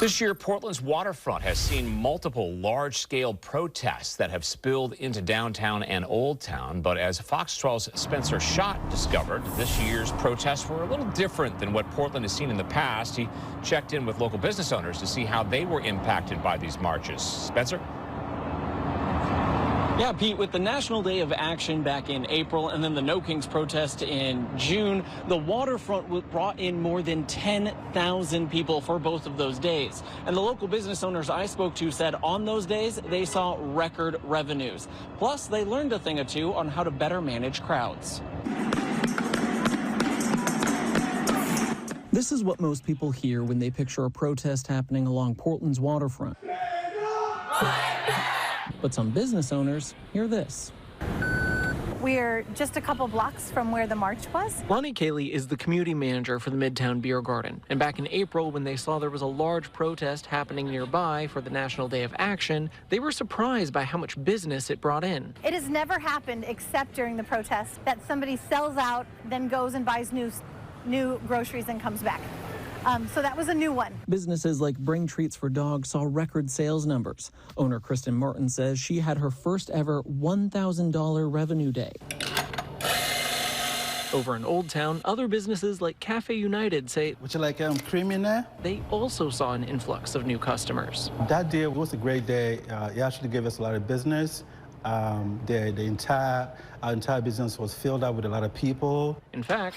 This year, Portland's waterfront has seen multiple large-scale protests that have spilled into downtown and Old Town. But as Fox 12's Spencer Schott discovered, this year's protests were a little different than what Portland has seen in the past. He checked in with local business owners to see how they were impacted by these marches. Spencer? Yeah, Pete, with the National Day of Action back in April and then the No Kings protest in June, the waterfront brought in more than 10,000 people for both of those days. And the local business owners I spoke to said on those days they saw record revenues. Plus, they learned a thing or two on how to better manage crowds. This is what most people hear when they picture a protest happening along Portland's waterfront. But some business owners hear this. We're just a couple blocks from where the march was. Ronnie Cayley is the community manager for the Midtown Beer Garden. And back in April, when they saw there was a large protest happening nearby for the National Day of Action, they were surprised by how much business it brought in. It has never happened except during the protest that somebody sells out, then goes and buys new groceries and comes back. So that was a new one. Businesses like Bring Treats for Dogs saw record sales numbers. Owner Kristen Martin says she had her first ever $1,000 revenue day. Over in Old Town, other businesses like Cafe United say, would you like cream in there? They also saw an influx of new customers. That day was a great day. It actually gave us a lot of business. Our entire business was filled up with a lot of people. In fact,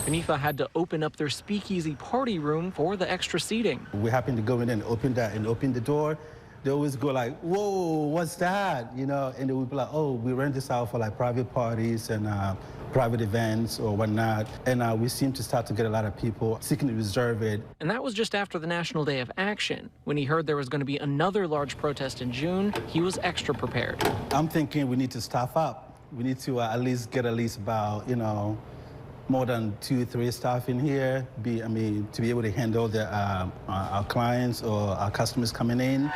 Benifa had to open up their speakeasy party room for the extra seating. We happened to go in and open the door. They always go like, whoa, what's that? You know, and they would be like, oh, we rent this out for like private parties and private events or whatnot. And we seem to start to get a lot of people seeking to reserve it. And that was just after the National Day of Action. When he heard there was going to be another large protest in June, he was extra prepared. I'm thinking we need to staff up. We need to at least get about, you know, more than 2-3 staff in here, to be able to handle our clients or our customers coming in.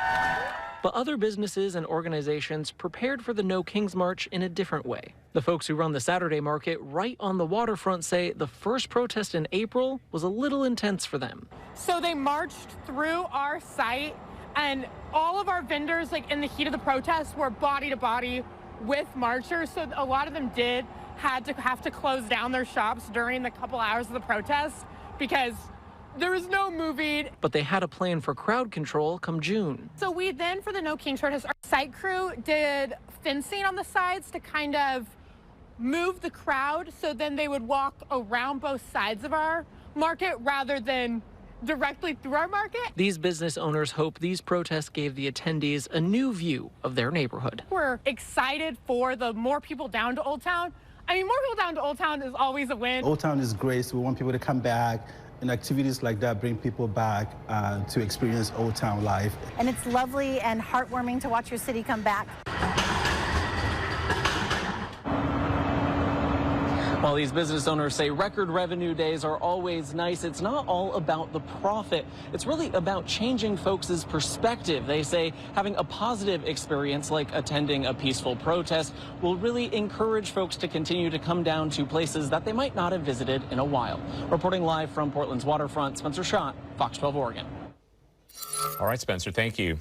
But other businesses and organizations prepared for the No Kings March in a different way. The folks who run the Saturday market right on the waterfront say the first protest in April was a little intense for them. So they marched through our site, and all of our vendors, like in the heat of the protest, were body to body with marchers. So a lot of them have to close down their shops during the couple hours of the protest because there was no moving. But they had a plan for crowd control come June. So we then, for the No Kings protest, our site crew did fencing on the sides to kind of move the crowd so then they would walk around both sides of our market rather than directly through our market. These business owners hope these protests gave the attendees a new view of their neighborhood. We're excited for the more people down to Old Town. I mean, more people down to Old Town is always a win. Old Town is great, so we want people to come back, and activities like that bring people back to experience Old Town life. And it's lovely and heartwarming to watch your city come back. While these business owners say record revenue days are always nice, it's not all about the profit. It's really about changing folks' perspective. They say having a positive experience like attending a peaceful protest will really encourage folks to continue to come down to places that they might not have visited in a while. Reporting live from Portland's waterfront, Spencer Schott, Fox 12 Oregon. All right, Spencer, thank you.